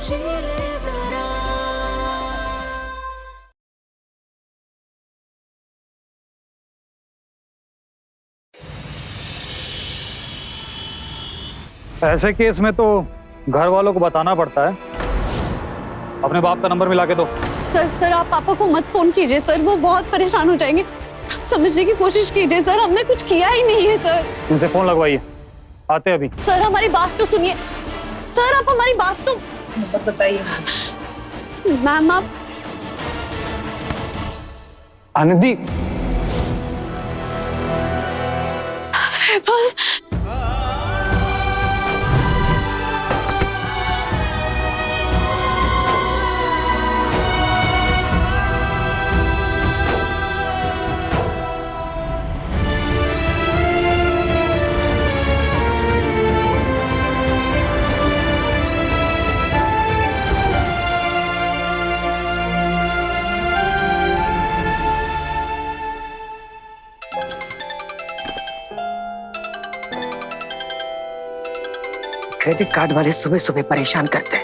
ऐसे केस में तो घर वालों को बताना पड़ता है। अपने बाप का नंबर मिला के दो। सर आप पापा को मत फोन कीजिए सर, वो बहुत परेशान हो जाएंगे। आप समझने की कोशिश कीजिए सर, हमने कुछ किया ही नहीं है सर। इनसे फोन लगवाइए, आते अभी। सर हमारी बात तो सुनिए सर, आप हमारी बात तो नंबर बताइए। मैम आप आनंदी, क्रेडिट कार्ड वाले सुबह सुबह परेशान करते हैं।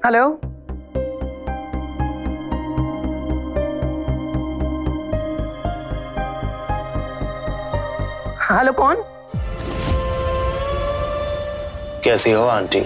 हेलो, हेलो कौन? कैसी हो आंटी?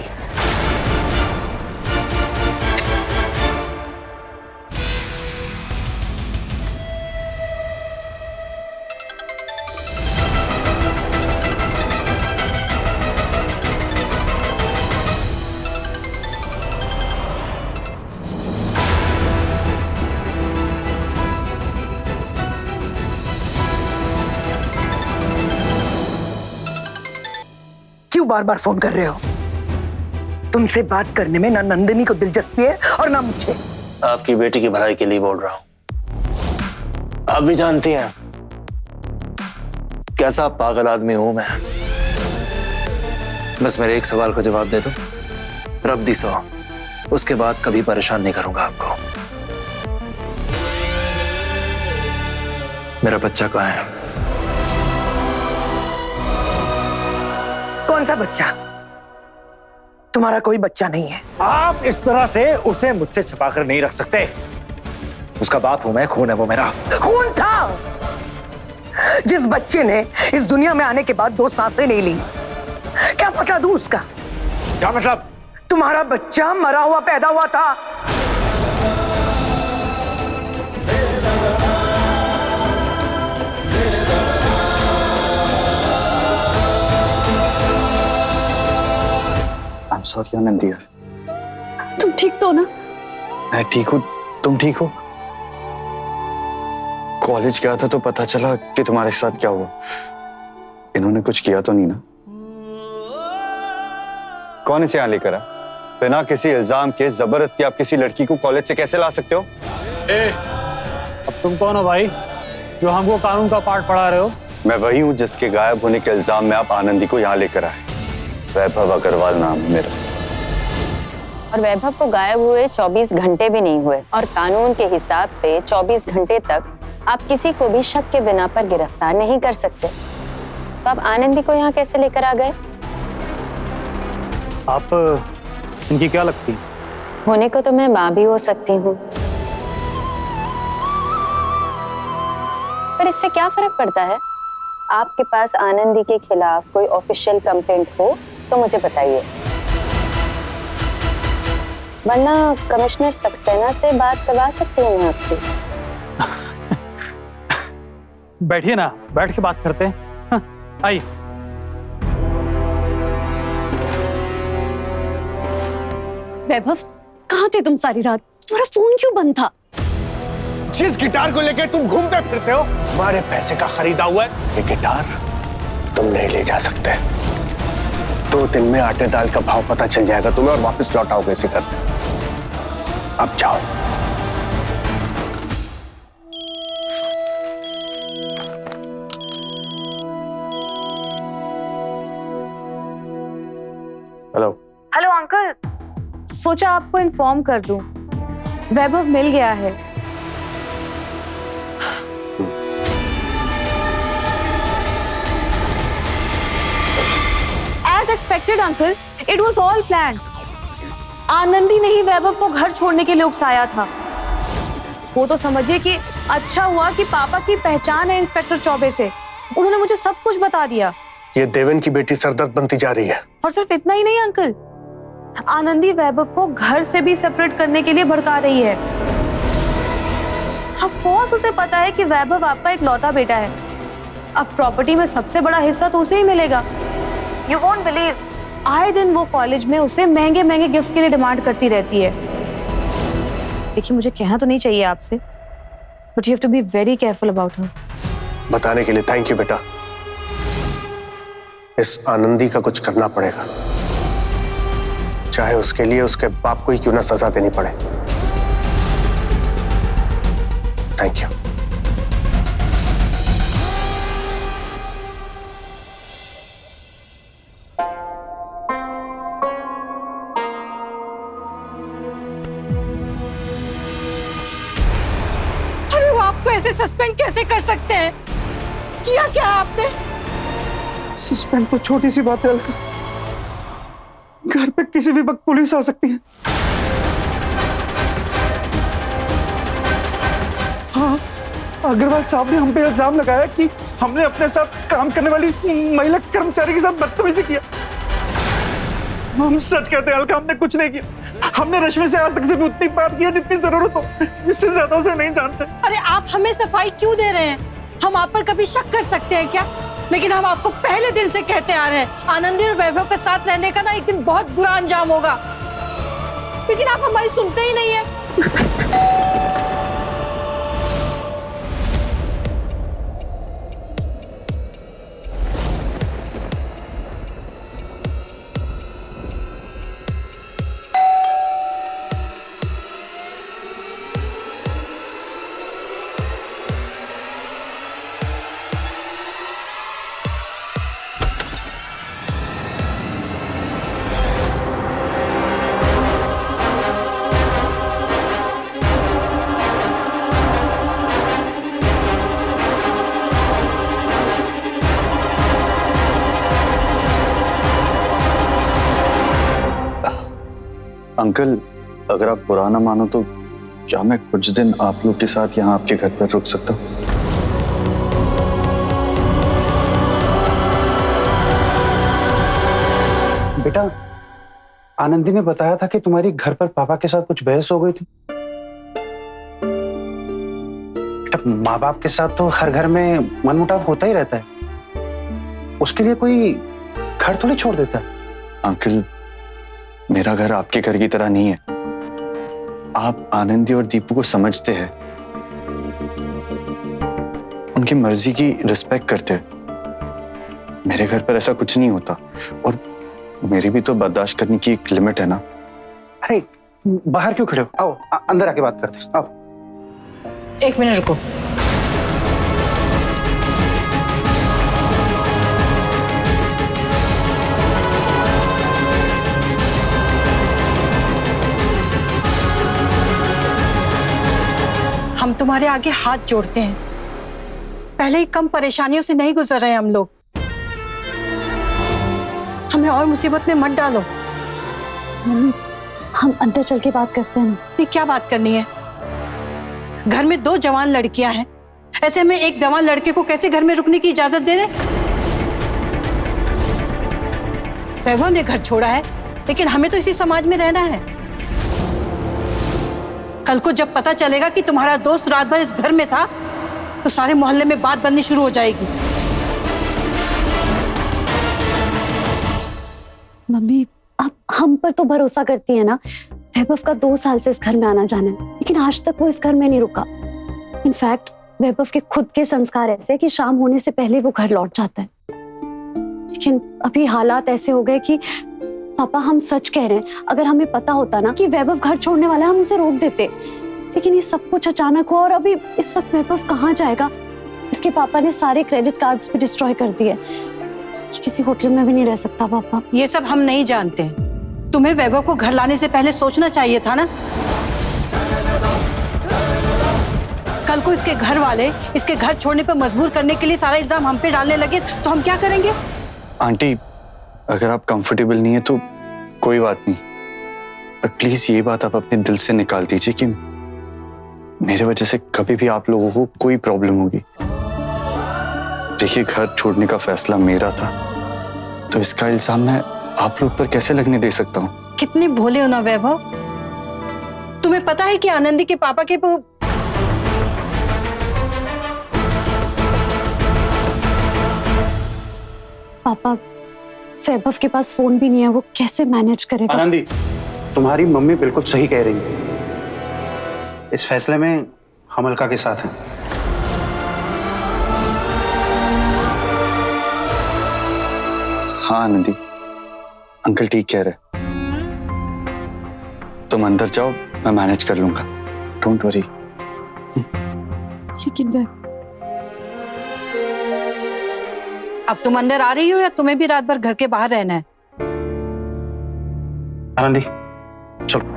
क्यों बार बार फोन कर रहे हो? तुमसे बात करने में ना नंदिनी को दिलचस्पी है और ना मुझे। आपकी बेटी की भलाई के लिए बोल रहा हूं। आप भी जानती हैं कैसा पागल आदमी हूं मैं। बस मेरे एक सवाल का जवाब दे दो, रब दी सौ, उसके बाद कभी परेशान नहीं करूंगा आपको। मेरा बच्चा कहाँ है? कौन सा बच्चा? तुम्हारा कोई बच्चा नहीं है। आप इस तरह से उसे मुझसे छिपा कर नहीं रख सकते। उसका बाप हूं मैं, खून है वो मेरा। खून था जिस बच्चे ने इस दुनिया में आने के बाद 2 सांसें नहीं ली। क्या पता दूं उसका? क्या मतलब? तुम्हारा बच्चा मरा हुआ पैदा हुआ था। I'm sorry Anandi. तुम ठीक तो ना? मैं ठीक हूँ, तुम ठीक हो? कॉलेज गया था तो पता चला कि तुम्हारे साथ क्या हुआ। इन्होंने कुछ किया तो नहीं ना? कौन इसे यहाँ लेकर आया? बिना किसी इल्जाम के जबरदस्ती आप किसी लड़की को कॉलेज से कैसे ला सकते हो? अब तुम कौन हो भाई जो हमको कानून का पाठ पढ़ा रहे हो? मैं वही हूँ जिसके गायब होने के इल्जाम में आप आनंदी को यहाँ लेकर आए। वैभव अग्रवाल नाम है मेरा। और वैभव को गायब हुए 24 घंटे भी नहीं हुए और कानून के हिसाब से 24 घंटे तक आप किसी को भी शक के बिना पर गिरफ्तार नहीं कर सकते। तो आप आनंदी को यहाँ कैसे लेकर आ गए? आप इनकी क्या लगती? होने को तो मैं माँ भी हो सकती हूँ, पर इससे क्या फर्क पड़ता है? आपके पास आनंदी के खिलाफ कोई ऑफिशियल कंप्लेंट हो तो मुझे बताइए, वरना कमिश्नर सक्सेना से बात करवा सकती हूँ मैं आपकी। बैठिए ना, बैठ के बात करते हैं। आइए। वैभव कहाँ थे तुम सारी रात? तुम्हारा फोन क्यों बंद था? जिस गिटार को लेकर तुम घूमते फिरते हो, तुम्हारे पैसे का खरीदा हुआ है। ये गिटार तुम नहीं ले जा सकते। 2 दिन में आटे दाल का भाव पता चल जाएगा तुम्हें और वापस लौट आओगे इसी घर। अब जाओ। हेलो। हेलो अंकल, सोचा आपको इन्फॉर्म कर दूं, वैभव मिल गया है। As expected, uncle, it was all planned. Anandi ने ही वैभव को घर छोड़ने के लिए उकसाया था। वो तो समझिए कि अच्छा हुआ कि पापा की पहचान है इंस्पेक्टर चौबे से, उन्होंने मुझे सब कुछ बता दिया। ये देवन की बेटी सरदर्द बनती जा रही है। और सिर्फ इतना ही नहीं अंकल, आनंदी वैभव को घर से भी सेपरेट करने के लिए भड़का रही है। ऑफ कोर्स उसे पता है कि वैभव आपका एक लौता बेटा है, अब प्रॉपर्टी में सबसे बड़ा हिस्सा तो उसे ही मिलेगा। यू वोंट बिलीव, आए दिन वो कॉलेज में उसे महंगे महंगे गिफ्ट्स के लिए डिमांड करती रहती है। देखिए मुझे कहना तो नहीं चाहिए आपसे, but you have to be very careful about her. बताने के लिए थैंक यू बेटा। इस आनंदी का कुछ करना पड़ेगा, चाहे उसके लिए उसके बाप को ही क्यों ना सजा देनी पड़े। Thank you. अरे वो आपको ऐसे सस्पेंड कैसे कर सकते हैं? किया क्या आपने? सस्पेंड तो छोटी सी बात है अलका, घर पे किसी भी वक्त पुलिस आ सकती है। हाँ, अग्रवाल साहब ने हम पे इल्जाम लगाया कि हमने अपने साथ काम करने वाली महिला कर्मचारी के साथ बदतमीजी किया। हम सच कहते हैं अलका, हमने कुछ नहीं किया। हमने रश्मि से आज तक सिर्फ उतनी बात किया जितनी जरूरत हो, इससे ज्यादा उसे नहीं जानते। अरे आप हमें सफाई क्यों दे रहे हैं? हम आप पर कभी शक कर सकते हैं क्या? लेकिन हम आपको पहले दिन से कहते आ रहे हैं, आनंदी और वैभव के साथ रहने का ना एक दिन बहुत बुरा अंजाम होगा, लेकिन आप हमारी सुनते ही नहीं है। अंकल, अगर आप बुरा ना मानो तो क्या मैं कुछ दिन आप लोग के साथ यहाँ आपके घर पर रुक सकता हूँ? बेटा, आनंदी ने बताया था कि तुम्हारी घर पर पापा के साथ कुछ बहस हो गई थी। बेटा, माँ बाप के साथ तो हर घर में मनमुटाव होता ही रहता है, उसके लिए कोई घर थोड़ी छोड़ देता है। अंकल, मेरा घर आपके घर की तरह नहीं है। आप आनंदी और दीपू को समझते हैं, उनकी मर्जी की रिस्पेक्ट करते हैं। मेरे घर पर ऐसा कुछ नहीं होता, और मेरी भी तो बर्दाश्त करने की एक लिमिट है ना। अरे बाहर क्यों खड़े हो? आओ अंदर आके बात करते हैं। आओ। एक मिनट रुको। हम तुम्हारे आगे हाथ जोड़ते हैं, पहले ही कम परेशानियों से नहीं गुजर रहे हम लोग, हमें और मुसीबत में मत डालो। मम्मी, हम अंदर चल के बात करते हैं। ये क्या बात करनी है? घर में 2 जवान लड़कियां हैं, ऐसे में एक जवान लड़के को कैसे घर में रुकने की इजाजत दे दे? वैभव ने घर छोड़ा है, लेकिन हमें तो इसी समाज में रहना है। कल को जब पता चलेगा कि तुम्हारा दोस्त रात भर इस घर में था, तो सारे मोहल्ले में बात बननी शुरू हो जाएगी। मम्मी, आप हम पर तो भरोसा करती है ना। वैभव का 2 साल से इस घर में आना जाना है, लेकिन आज तक वो इस घर में नहीं रुका। इनफैक्ट वैभव के खुद के संस्कार ऐसे हैं कि शाम होने से पहले वो घर लौट जाता है। लेकिन अभी हालात ऐसे हो गए कि पापा, हम सच कह रहे हैं, अगर हमें पता होता ना कि वैभव घर छोड़ने वाला है, हम उसे रोक देते। लेकिन ये सब कुछ अचानक हुआ, और अभी इस वक्त वैभव कहाँ जाएगा? इसके पापा ने सारे क्रेडिट कार्ड्स भी डिस्ट्रॉय कर दिए। किसी होटल में भी नहीं रह सकता पापा। ये सब हम नहीं जानते, तुम्हें वैभव को घर लाने से पहले सोचना चाहिए था ना। कल को इसके घर वाले इसके घर छोड़ने पर मजबूर करने के लिए सारा इल्जाम हम पे डालने लगे तो हम क्या करेंगे? आंटी, अगर आप कंफर्टेबल नहीं है तो कोई बात नहीं, पर प्लीज ये बात आप अपने दिल से निकाल दीजिए कि मेरे वजह से कभी भी आप लोगों को कोई प्रॉब्लम होगी। देखिए, घर छोड़ने का फैसला मेरा था, तो इसका इल्जाम मैं आप लोग पर कैसे लगने दे सकता हूँ? कितने भोले हो ना वैभव। तुम्हें पता है कि आनंदी के पापा के पापा, वैभव के पास फोन भी नहीं है, वो कैसे मैनेज करेगा? आनंदी, तुम्हारी मम्मी बिल्कुल सही कह रही है। इस फैसले में हम अलका के साथ हैं। हाँ आनंदी, अंकल ठीक कह रहे। तुम अंदर जाओ, मैं मैनेज कर लूंगा, डोंट वरी। लेकिन अब तुम अंदर आ रही हो या तुम्हें भी रात भर घर के बाहर रहना है? आनंदी चलो।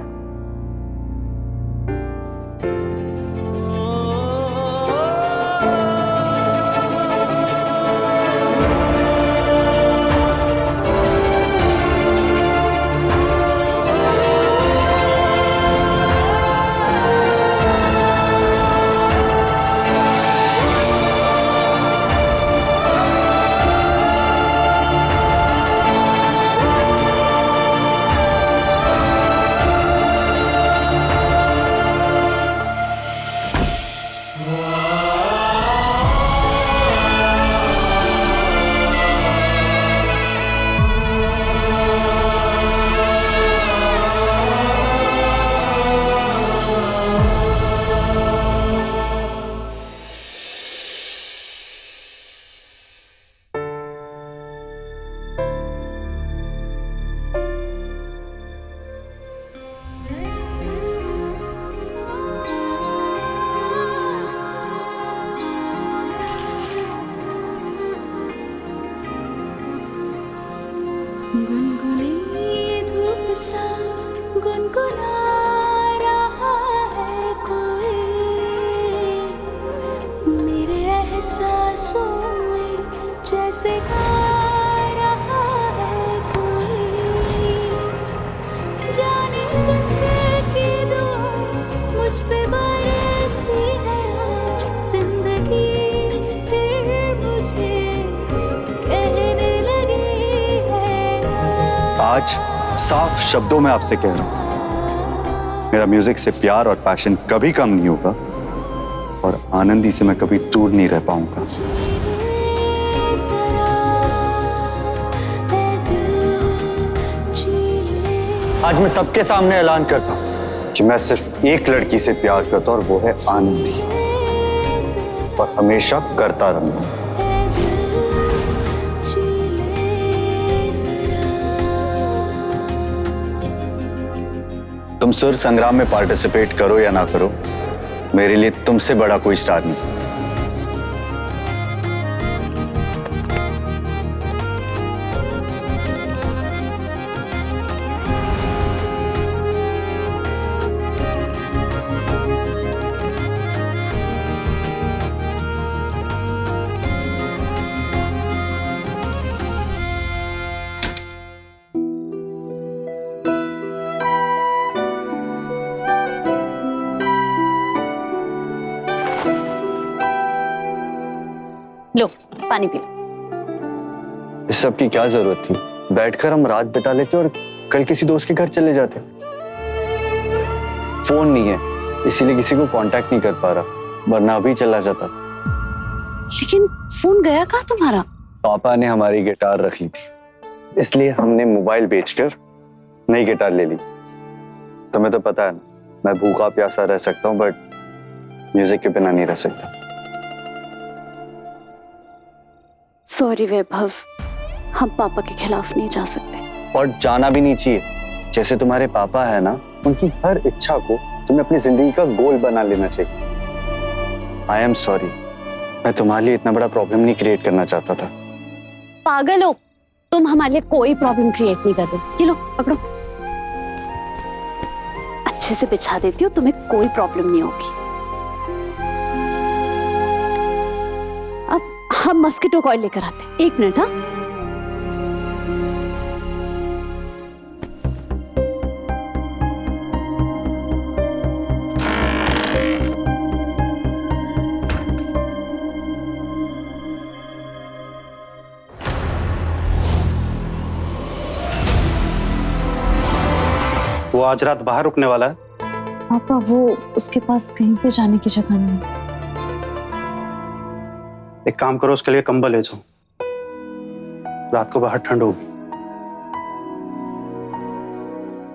गुनगुनी धूप सा गुनगुना रहा है कोई मेरे एहसासों में, जैसे गा रहा है कोई। जाने किसकी दुआ मुझ पे बरसी है आज, जिंदगी फिर मुझे कहने लगी आज साफ शब्दों में आपसे कह रहा हूं, मेरा म्यूजिक से प्यार और पैशन कभी कम नहीं होगा और आनंदी से मैं कभी दूर नहीं रह पाऊंगा। आज मैं सबके सामने ऐलान करता हूं कि मैं सिर्फ एक लड़की से प्यार करता हूं और वो है आनंदी, और हमेशा करता रहूंगा। तुम सुर संग्राम में पार्टिसिपेट करो या ना करो, मेरे लिए तुमसे बड़ा कोई स्टार नहीं। लो पानी पी लो। इस सब की क्या जरूरत थी? बैठकर हम रात बिता लेते और कल किसी दोस्त के घर चले जाते। फोन नहीं है, इसीलिए किसी को कांटेक्ट नहीं कर पा रहा, वरना अभी चला जाता। लेकिन फोन गया कहाँ तुम्हारा? पापा ने हमारी गिटार रख ली थी, इसलिए हमने मोबाइल बेचकर नई गिटार ले ली। तुम्हें तो पता है ना, मैं भूखा प्यासा रह सकता हूँ बट म्यूजिक के बिना नहीं रह सकता। सॉरी वैभव, हम पापा के खिलाफ नहीं जा सकते। और जाना भी नहीं चाहिए। जैसे तुम्हारे पापा है ना, उनकी हर इच्छा को तुम्हें अपनी जिंदगी का गोल बना लेना चाहिए। आई एम सॉरी, मैं तुम्हारे लिए इतना बड़ा प्रॉब्लम नहीं क्रिएट करना चाहता था। पागल हो तुम, हमारे लिए कोई प्रॉब्लम क्रिएट नहीं कर रहे। ये लो पकड़ो, अच्छे से बिछा देती हूँ, तुम्हें कोई प्रॉब्लम नहीं होगी। अब हम मस्किटो कॉइल लेकर आते हैं। 1 मिनट। हाँ, वो आज रात बाहर रुकने वाला है। पापा वो उसके पास कहीं पे जाने की जगह नहीं। एक काम करो, उसके लिए कंबल ले जाओ, रात को बाहर ठंड होगी।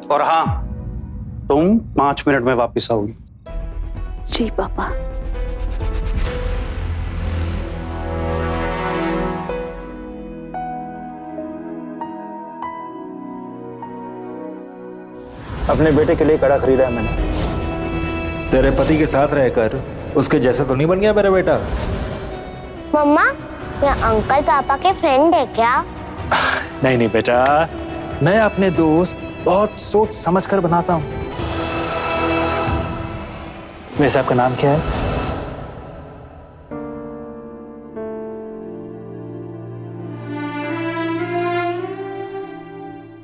और हाँ, तुम 5 मिनट में वापस आओगी। जी पापा। अपने बेटे के लिए कड़ा खरीदा है मैंने। तेरे पति के साथ रहकर उसके जैसा तो नहीं बन गया मेरा बेटा? मम्मा, ये अंकल पापा के फ्रेंड है क्या? नहीं नहीं बेटा, मैं अपने दोस्त बहुत सोच समझ कर बनाता हूँ। वैसे आपका नाम क्या है?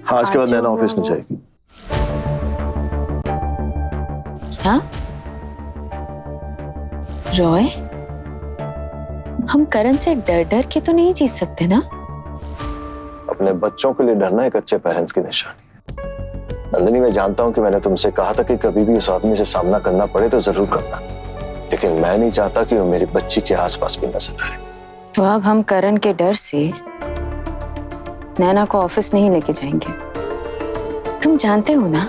आज के बाद नैना ऑफिस नहीं जाएगी। क्या? रॉय, हम करण से डर डर के तो नहीं जीत सकते ना? अपने बच्चों के लिए डरना एक अच्छे पेरेंट्स की निशानी है। नंदिनी, मैं जानता हूं कि मैंने तुमसे कहा था कि कभी भी उस आदमी से सामना करना पड़े तो जरूर करना, लेकिन मैं नहीं चाहता कि वो मेरी बच्ची के आसपास भी नजर आए। तो अब हम करण के डर से नैना को ऑफिस नहीं लेके जाएंगे। तुम जानते हो ना,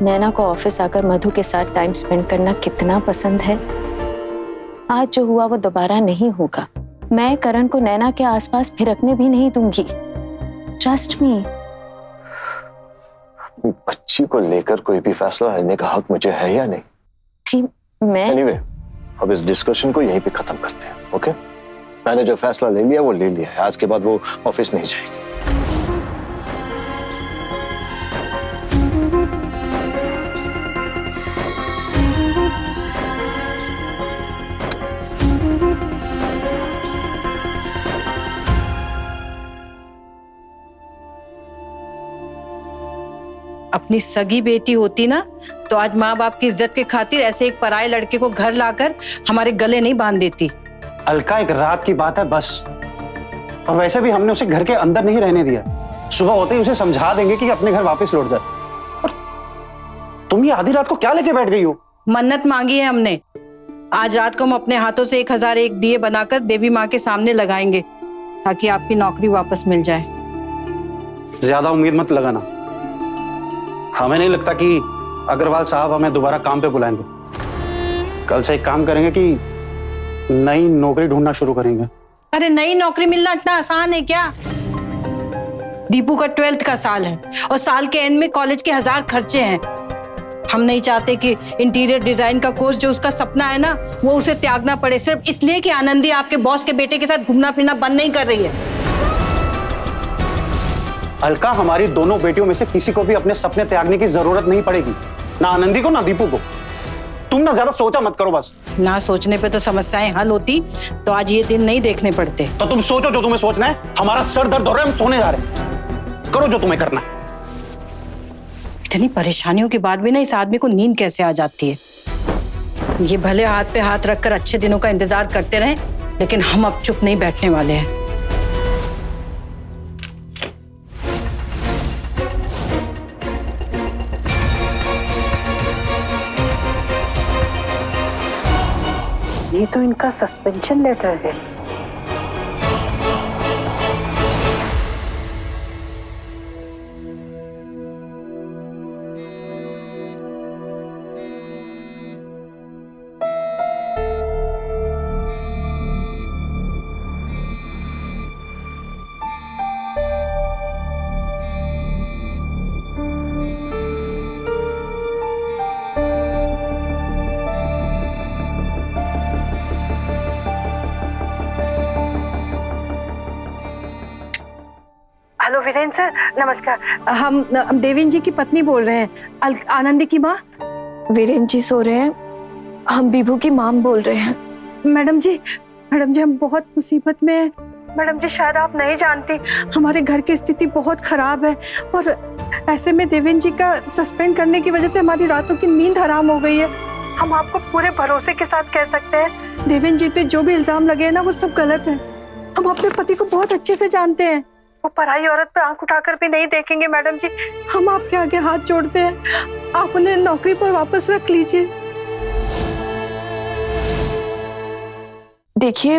नैना को ऑफिस आकर मधु के साथ टाइम स्पेंड करना कितना पसंद है। आज जो हुआ वो दोबारा नहीं होगा। मैं करण को नैना के आसपास फिरकने भी नहीं दूंगी। Trust me. बच्ची को लेकर कोई भी फैसला लेने का हक मुझे है या नहीं? मैं एनीवे, अब इस डिस्कशन को यहीं पे खत्म करते हैं, ओके? मैंने जो फैसला ले लिया वो ले लिया है। आज के बाद वो ऑफिस नहीं जाएगी। अपनी सगी बेटी होती ना तो आज माँ बाप की इज्जत के खातिर ऐसे एक पराये लड़के को घर लाकर हमारे गले नहीं बांध देती। अलका, एक रात की बात है बस। और वैसे भी हमने उसे घर के अंदर नहीं रहने दिया। सुबह होते ही उसे समझा देंगे कि अपने घर वापस लौट जाए। और तुम ये आधी रात को क्या लेके बैठ गई हो? मन्नत मांगी है हमने। आज रात को हम अपने हाथों से 1001 दिए बनाकर देवी माँ के सामने लगाएंगे ताकि आपकी नौकरी वापस मिल जाए। ज्यादा उम्मीद मत लगाना। हमें नहीं लगता कि अग्रवाल साहब हमें दोबारा काम पे बुलाएंगे। कल से एक काम करेंगे कि नई नौकरी ढूंढना शुरू करेंगे। अरे नई नौकरी मिलना इतना आसान है क्या? दीपू का 12th का साल है और साल के एंड में कॉलेज के 1000 खर्चे हैं। हम नहीं चाहते कि इंटीरियर डिजाइन का कोर्स जो उसका सपना है ना, वो उसे त्यागना पड़े सिर्फ इसलिए कि आनंदी आपके बॉस के बेटे के साथ घूमना फिरना बंद नहीं कर रही है। अलका, हमारी दोनों बेटियों में से किसी को भी अपने सपने त्यागने की जरूरत नहीं पड़ेगी, ना आनंदी को ना दीपू को। तुम ना ज्यादा सोचा मत करो बस। ना सोचने पे तो समस्याएं हल होती तो आज ये दिन नहीं देखने पड़ते। तो तुम सोचो जो तुम्हें सोचना है। हमारा सर दर्द हो रहा है, हम सोने जा रहे हैं। करो जो तुम्हें करना है। इतनी परेशानियों के बाद भी ना इस आदमी को नींद कैसे आ जाती है? ये भले हाथ पे हाथ रखकर अच्छे दिनों का इंतजार करते रहे, लेकिन हम अब चुप नहीं बैठने वाले हैं। ये तो इनका सस्पेंशन लेटर है। हेलो वीरेंद्र सर, नमस्कार। हम देवेन जी की पत्नी बोल रहे हैं, आनंदी की माँ। वीरेंद्र जी सो रहे हैं, हम विभू की माम बोल रहे हैं। मैडम जी हम बहुत मुसीबत में हैं। मैडम जी, शायद आप नहीं जानती, हमारे घर की स्थिति बहुत खराब है और ऐसे में देवेन जी का सस्पेंड करने की वजह से हमारी रातों की नींद हराम हो गई है। हम आपको पूरे भरोसे के साथ कह सकते हैं, देवेन जी पे जो भी इल्जाम लगे हैं ना, वो सब गलत है। हम अपने पति को बहुत अच्छे से जानते हैं। वो पराई औरत पे आंख उठाकर भी नहीं देखेंगे मैडम जी। हम आपके आगे हाथ जोड़ते हैं, आप उन्हें नौकरी पर वापस रख लीजिए। देखिए,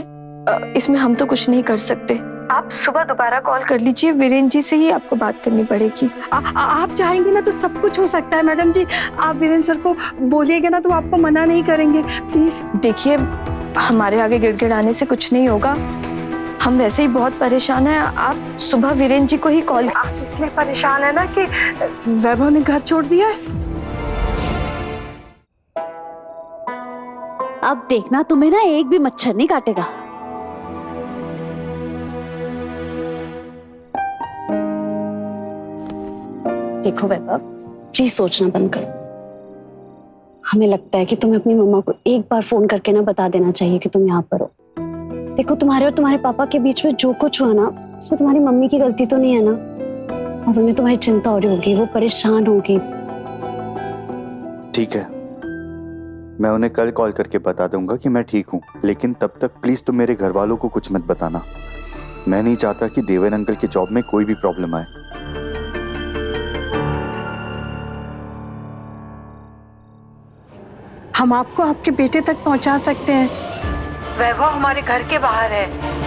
इसमें हम तो कुछ नहीं कर सकते। आप सुबह दोबारा कॉल कर लीजिए, वीरेंद्र जी से ही आपको बात करनी पड़ेगी। आप चाहेंगे ना तो सब कुछ हो सकता है मैडम जी। आप वीरेंद्र सर को बोलिएगा ना तो आपको मना नहीं करेंगे, प्लीज। देखिए, हमारे आगे गिड़गिड़ाने से कुछ नहीं होगा, हम वैसे ही बहुत परेशान हैं। आप सुबह वीरेंद्र जी को ही कॉल। आप इसलिए परेशान है ना कि वैभव ने घर छोड़ दिया है। अब देखना, तुम्हें ना एक भी मच्छर नहीं काटेगा। देखो वैभव, प्लीज सोचना बंद करो। हमें लगता है कि तुम्हें अपनी मम्मा को एक बार फोन करके ना बता देना चाहिए कि तुम यहाँ पर हो। देखो, तुम्हारे और तुम्हारे पापा के बीच में जो कुछ हुआ ना, उसमें तुम्हारी मम्मी की गलती तो नहीं है ना। और उन्हें तुम्हारी चिंता हो रही होगी, वो परेशान होगी। ठीक है, मैं उन्हें कल कॉल करके बता दूंगा कि मैं ठीक हूँ, लेकिन तब तक प्लीज तुम मेरे घर वालों को कुछ मत बताना। मैं नहीं चाहता कि देवेन अंकल की जॉब में कोई भी प्रॉब्लम आए। हम आपको आपके बेटे तक पहुंचा सकते हैं। वैभव हमारे घर के बाहर है।